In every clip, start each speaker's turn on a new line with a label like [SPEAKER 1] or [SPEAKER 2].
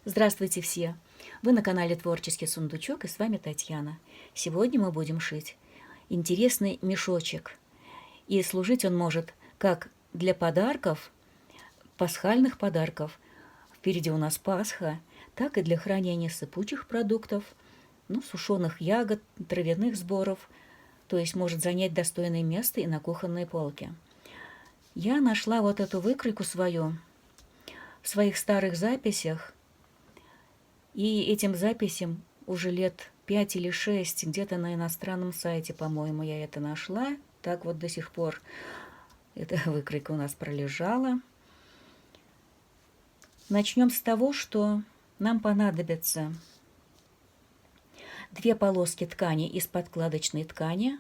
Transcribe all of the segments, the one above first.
[SPEAKER 1] Здравствуйте все! Вы на канале Творческий сундучок, и с вами Татьяна. Сегодня мы будем шить интересный мешочек. И служить он может как для подарков, пасхальных подарков, впереди у нас Пасха, так и для хранения сыпучих продуктов, сушеных ягод, травяных сборов, то есть может занять достойное место и на кухонной полке. Я нашла вот эту выкройку свою в своих старых записях, и этим записям уже лет 5 или 6, где-то на иностранном сайте, по-моему, я это нашла. Так вот до сих пор эта выкройка у нас пролежала. Начнем с того, что нам понадобится 2 полоски ткани из подкладочной ткани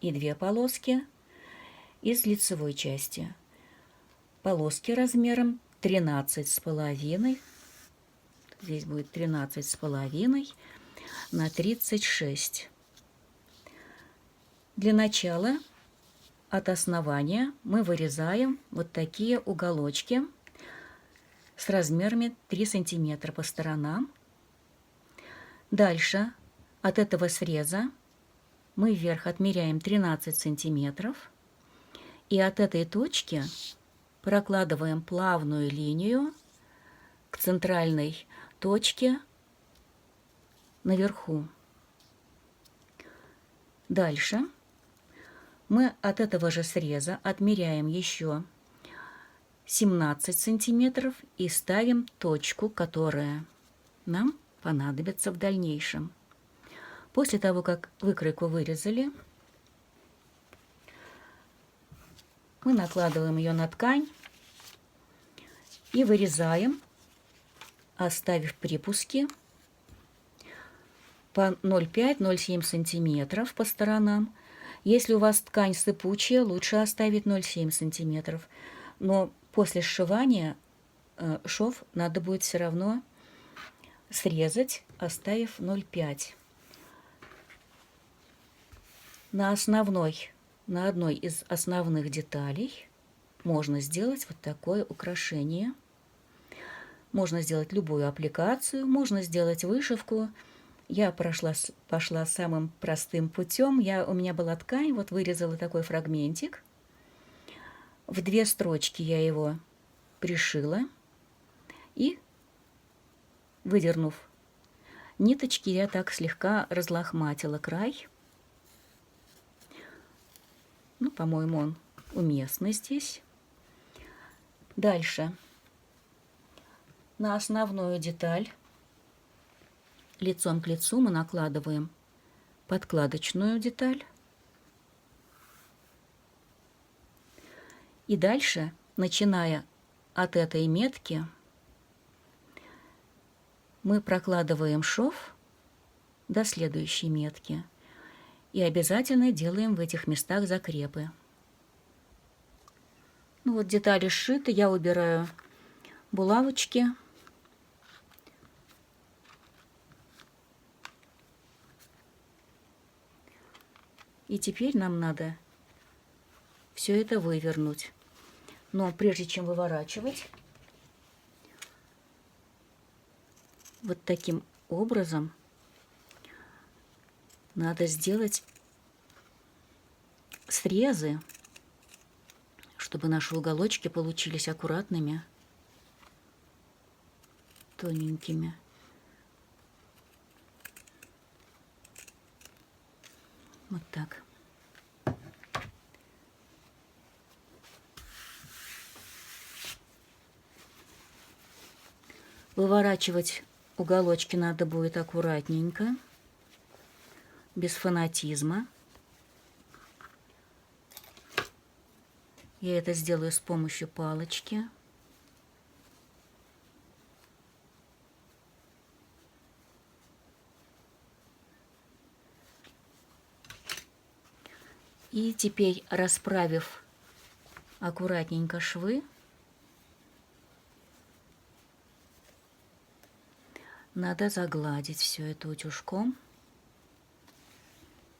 [SPEAKER 1] и 2 полоски из лицевой части. Полоски размером 13,5. Здесь будет 13,5 на 36. Для начала от основания мы вырезаем вот такие уголочки с размерами 3 сантиметра по сторонам. Дальше от этого среза мы вверх отмеряем 13 сантиметров. И от этой точки прокладываем плавную линию к центральной точке наверху. Дальше мы от этого же среза отмеряем еще 17 сантиметров и ставим точку, которая нам понадобится в дальнейшем. После того, как выкройку вырезали, мы накладываем ее на ткань и вырезаем, оставив припуски по 0,5-0,7 сантиметров по сторонам. Если у вас ткань сыпучая, лучше оставить 0,7 сантиметров. Но после сшивания шов надо будет все равно срезать, оставив 0,5. На одной из основных деталей можно сделать вот такое украшение. Можно сделать любую аппликацию, можно сделать вышивку. Я пошла самым простым путем. У меня была ткань, вот вырезала такой фрагментик. В 2 строчки я его пришила. И, выдернув ниточки, я так слегка разлохматила край. По-моему, он уместный здесь. Дальше. На основную деталь лицом к лицу мы накладываем подкладочную деталь. И дальше, начиная от этой метки, мы прокладываем шов до следующей метки. И обязательно делаем в этих местах закрепы. Вот детали сшиты, я убираю булавочки. И теперь нам надо все это вывернуть. Но прежде чем выворачивать, вот таким образом надо сделать срезы, чтобы наши уголочки получились аккуратными, тоненькими. Вот так. Выворачивать уголочки надо будет аккуратненько, без фанатизма. Я это сделаю с помощью палочки. И теперь, расправив аккуратненько швы, надо загладить все это утюжком.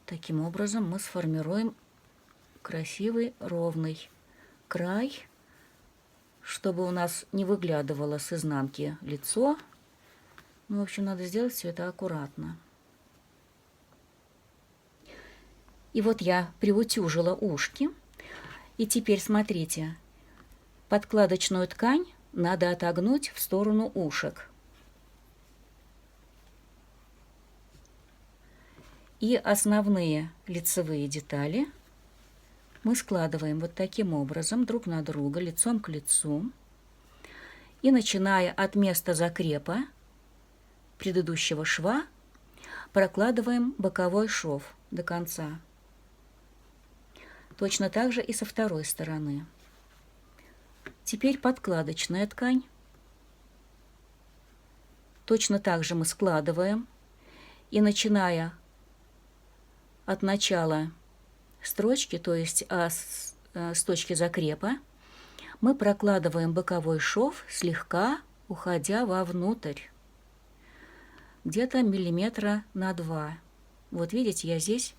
[SPEAKER 1] Таким образом мы сформируем красивый ровный край, чтобы у нас не выглядывало с изнанки лицо, Ну, в общем, надо сделать все это аккуратно. И вот я приутюжила ушки. И теперь смотрите, подкладочную ткань надо отогнуть в сторону ушек. И основные лицевые детали мы складываем вот таким образом друг на друга, лицом к лицу. И начиная от места закрепа предыдущего шва, прокладываем боковой шов до конца. Точно так же и со второй стороны. Теперь подкладочная ткань. Точно так же мы складываем. И начиная от начала строчки, то есть с точки закрепа, мы прокладываем боковой шов, слегка уходя вовнутрь. Где-то миллиметра на 2. Вот видите, я здесь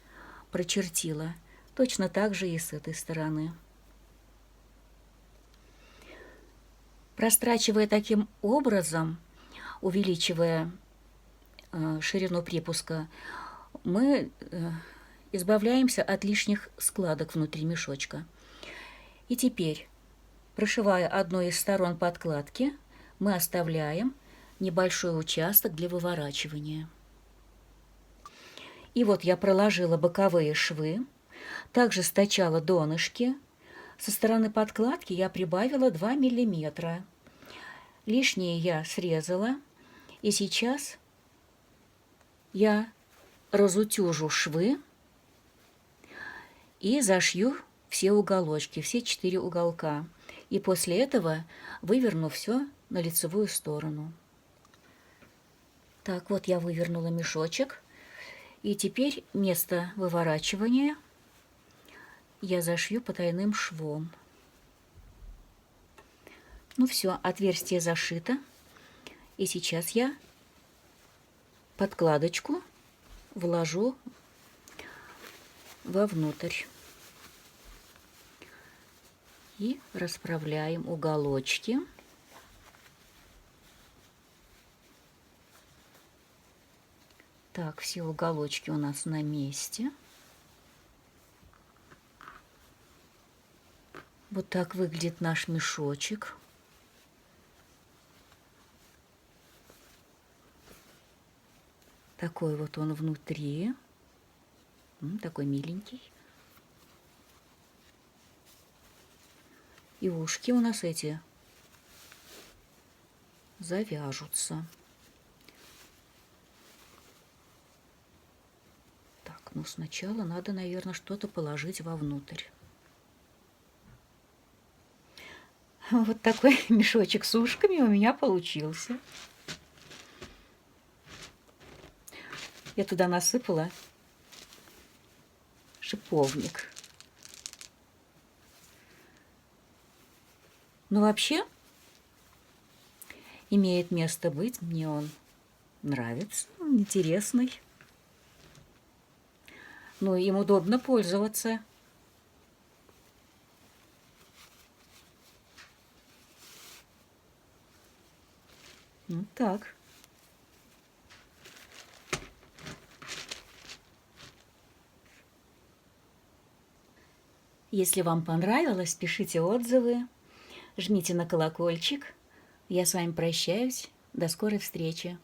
[SPEAKER 1] прочертила. Точно так же и с этой стороны. Прострачивая таким образом, увеличивая ширину припуска, мы избавляемся от лишних складок внутри мешочка. И теперь, прошивая одной из сторон подкладки, мы оставляем небольшой участок для выворачивания. И вот я проложила боковые швы, также стачала донышки. Со стороны подкладки я прибавила 2 миллиметра. Лишнее я срезала. И сейчас я разутюжу швы и зашью все уголочки, все 4 уголка. И после этого выверну все на лицевую сторону. Так, вот я вывернула мешочек. И теперь место выворачивания я зашью потайным швом. Ну все, отверстие зашито. И сейчас я подкладочку вложу вовнутрь. И расправляем уголочки. Так, все уголочки у нас на месте. Вот так выглядит наш мешочек. Такой вот он внутри. Такой миленький. И ушки у нас эти завяжутся. Так, ну сначала надо, наверное, что-то положить вовнутрь. Вот такой мешочек с ушками у меня получился. Я туда насыпала шиповник. Но вообще имеет место быть. Мне он нравится, он интересный. Ну, им удобно пользоваться. Вот так. Если вам понравилось, пишите отзывы, жмите на колокольчик. Я с вами прощаюсь. До скорой встречи.